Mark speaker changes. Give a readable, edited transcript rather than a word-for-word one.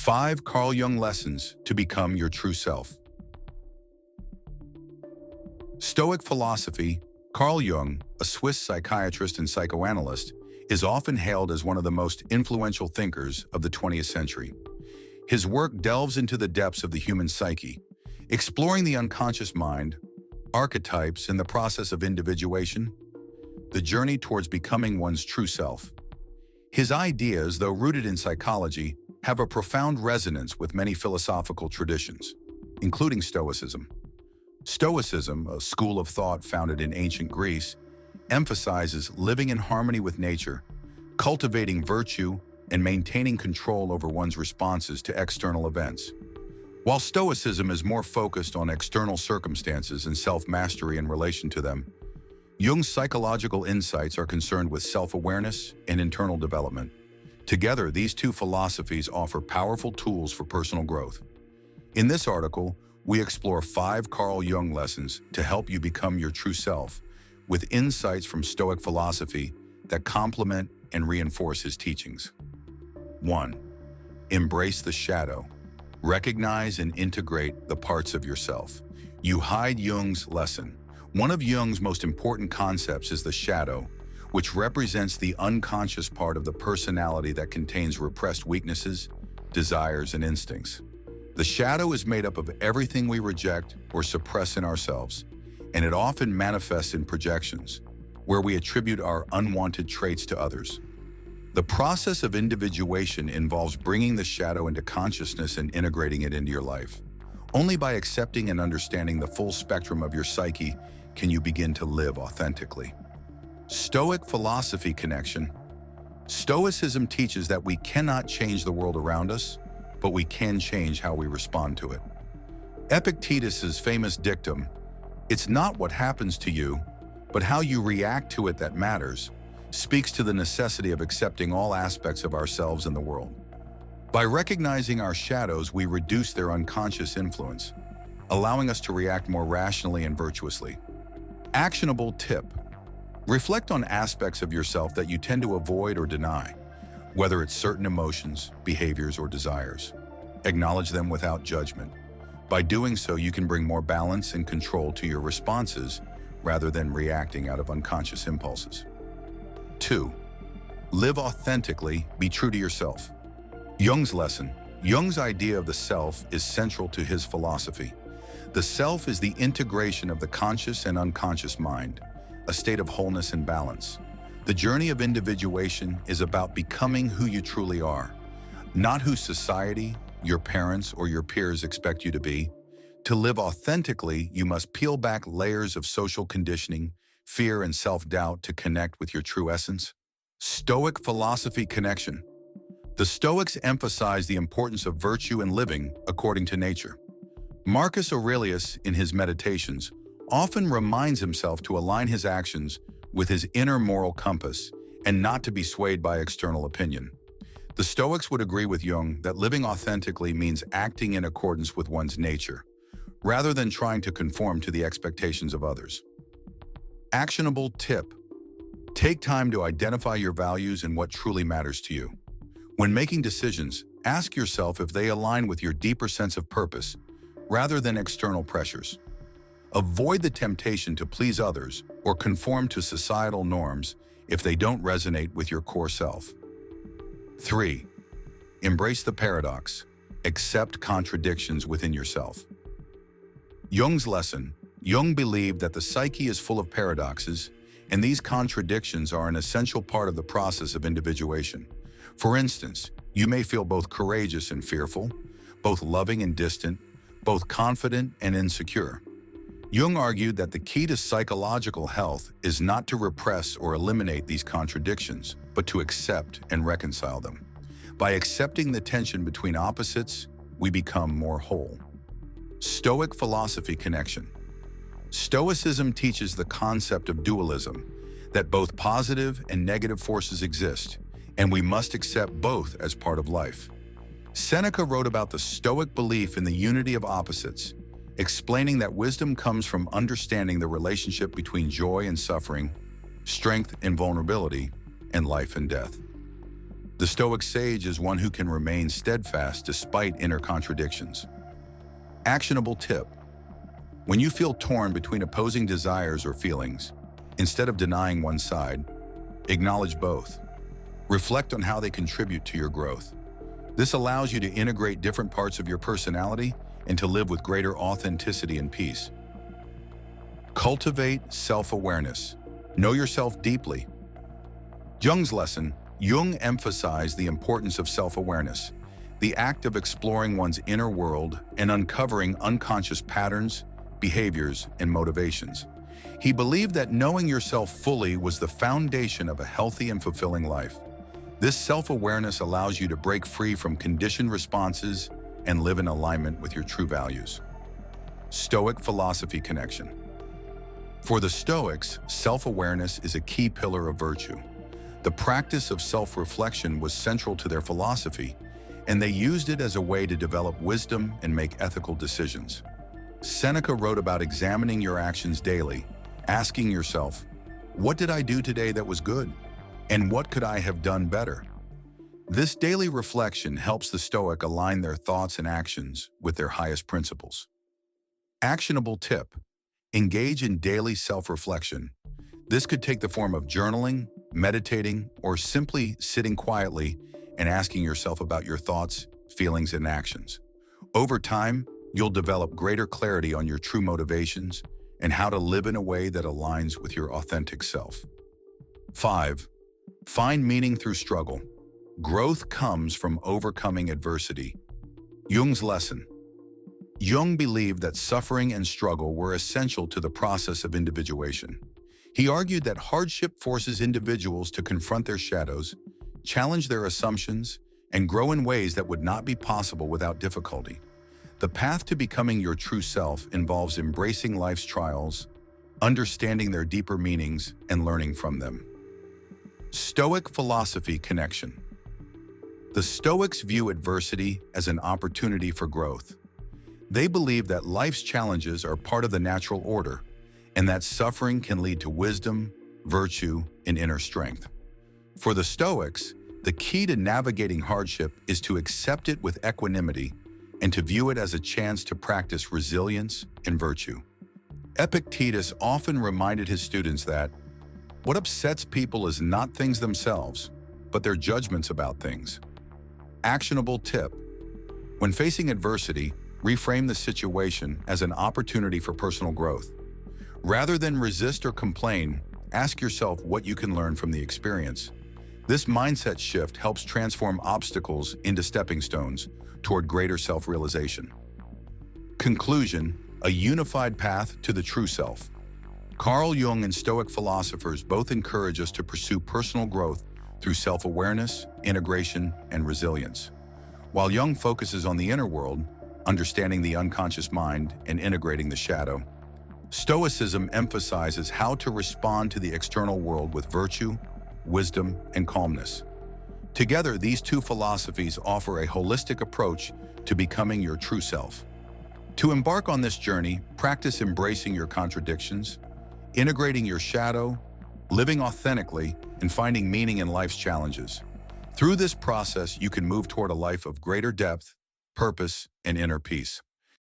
Speaker 1: 5 Carl Jung Lessons to become your true self. Stoic philosophy. Carl Jung, a Swiss psychiatrist and psychoanalyst, is often hailed as one of the most influential thinkers of the 20th century. His work delves into the depths of the human psyche, exploring the unconscious mind, archetypes, and the process of individuation, the journey towards becoming one's true self. His ideas, though rooted in psychology, have a profound resonance with many philosophical traditions, including Stoicism. Stoicism, a school of thought founded in ancient Greece, emphasizes living in harmony with nature, cultivating virtue, and maintaining control over one's responses to external events. While Stoicism is more focused on external circumstances and self-mastery in relation to them, Jung's psychological insights are concerned with self-awareness and internal development. Together, these two philosophies offer powerful tools for personal growth. In this article, we explore 5 Carl Jung lessons to help you become your true self, with insights from Stoic philosophy that complement and reinforce his teachings. 1. Embrace the shadow. Recognize and integrate the parts of yourself. You hide Jung's lesson. One of Jung's most important concepts is the shadow, which represents the unconscious part of the personality that contains repressed weaknesses, desires, and instincts. The shadow is made up of everything we reject or suppress in ourselves, and it often manifests in projections, where we attribute our unwanted traits to others. The process of individuation involves bringing the shadow into consciousness and integrating it into your life. Only by accepting and understanding the full spectrum of your psyche can you begin to live authentically. Stoic philosophy connection. Stoicism teaches that we cannot change the world around us, but we can change how we respond to it. Epictetus's famous dictum, "It's not what happens to you, but how you react to it that matters," speaks to the necessity of accepting all aspects of ourselves and the world. By recognizing our shadows, we reduce their unconscious influence, allowing us to react more rationally and virtuously. Actionable tip. Reflect on aspects of yourself that you tend to avoid or deny, whether it's certain emotions, behaviors, or desires. Acknowledge them without judgment. By doing so, you can bring more balance and control to your responses rather than reacting out of unconscious impulses. 2. Live authentically, be true to yourself. Jung's lesson. Jung's idea of the self is central to his philosophy. The self is the integration of the conscious and unconscious mind, a state of wholeness and balance. The journey of individuation is about becoming who you truly are, not who society, your parents, or your peers expect you to be. To live authentically, you must peel back layers of social conditioning, fear, and self-doubt to connect with your true essence. Stoic philosophy connection. The Stoics emphasize the importance of virtue in living according to nature. Marcus Aurelius, in his Meditations, often reminds himself to align his actions with his inner moral compass and not to be swayed by external opinion. The Stoics would agree with Jung that living authentically means acting in accordance with one's nature, rather than trying to conform to the expectations of others. Actionable tip. Take time to identify your values and what truly matters to you. When making decisions, ask yourself if they align with your deeper sense of purpose, rather than external pressures. Avoid the temptation to please others or conform to societal norms if they don't resonate with your core self. 3. Embrace the paradox. Accept contradictions within yourself. Jung's lesson. Jung believed that the psyche is full of paradoxes, and these contradictions are an essential part of the process of individuation. For instance, you may feel both courageous and fearful, both loving and distant, both confident and insecure. Jung argued that the key to psychological health is not to repress or eliminate these contradictions, but to accept and reconcile them. By accepting the tension between opposites, we become more whole. Stoic philosophy connection. Stoicism teaches the concept of dualism, that both positive and negative forces exist, and we must accept both as part of life. Seneca wrote about the Stoic belief in the unity of opposites, explaining that wisdom comes from understanding the relationship between joy and suffering, strength and vulnerability, and life and death. The Stoic sage is one who can remain steadfast despite inner contradictions. Actionable tip: when you feel torn between opposing desires or feelings, instead of denying one side, acknowledge both. Reflect on how they contribute to your growth. This allows you to integrate different parts of your personality and to live with greater authenticity and peace. Cultivate self-awareness. Know yourself deeply. Jung's lesson: Jung emphasized the importance of self-awareness, the act of exploring one's inner world and uncovering unconscious patterns, behaviors, and motivations. He believed that knowing yourself fully was the foundation of a healthy and fulfilling life. This self-awareness allows you to break free from conditioned responses and live in alignment with your true values. Stoic philosophy connection. For the Stoics, self-awareness is a key pillar of virtue. The practice of self-reflection was central to their philosophy, and they used it as a way to develop wisdom and make ethical decisions. Seneca wrote about examining your actions daily, asking yourself, what did I do today that was good? And what could I have done better? This daily reflection helps the Stoic align their thoughts and actions with their highest principles. Actionable tip: engage in daily self-reflection. This could take the form of journaling, meditating, or simply sitting quietly and asking yourself about your thoughts, feelings, and actions. Over time, you'll develop greater clarity on your true motivations and how to live in a way that aligns with your authentic self. 5. Find meaning through struggle. Growth comes from overcoming adversity. Jung's lesson. Jung believed that suffering and struggle were essential to the process of individuation. He argued that hardship forces individuals to confront their shadows, challenge their assumptions, and grow in ways that would not be possible without difficulty. The path to becoming your true self involves embracing life's trials, understanding their deeper meanings, and learning from them. Stoic philosophy connection. The Stoics view adversity as an opportunity for growth. They believe that life's challenges are part of the natural order, and that suffering can lead to wisdom, virtue, and inner strength. For the Stoics, the key to navigating hardship is to accept it with equanimity and to view it as a chance to practice resilience and virtue. Epictetus often reminded his students that what upsets people is not things themselves, but their judgments about things. Actionable tip: when facing adversity, reframe the situation as an opportunity for personal growth. Rather than resist or complain, ask yourself what you can learn from the experience. This mindset shift helps transform obstacles into stepping stones toward greater self-realization. Conclusion: a unified path to the true self. Carl Jung and Stoic philosophers both encourage us to pursue personal growth through self-awareness, integration, and resilience. While Jung focuses on the inner world, understanding the unconscious mind, and integrating the shadow, Stoicism emphasizes how to respond to the external world with virtue, wisdom, and calmness. Together, these two philosophies offer a holistic approach to becoming your true self. To embark on this journey, practice embracing your contradictions, integrating your shadow, living authentically, and finding meaning in life's challenges. Through this process, you can move toward a life of greater depth, purpose, and inner peace.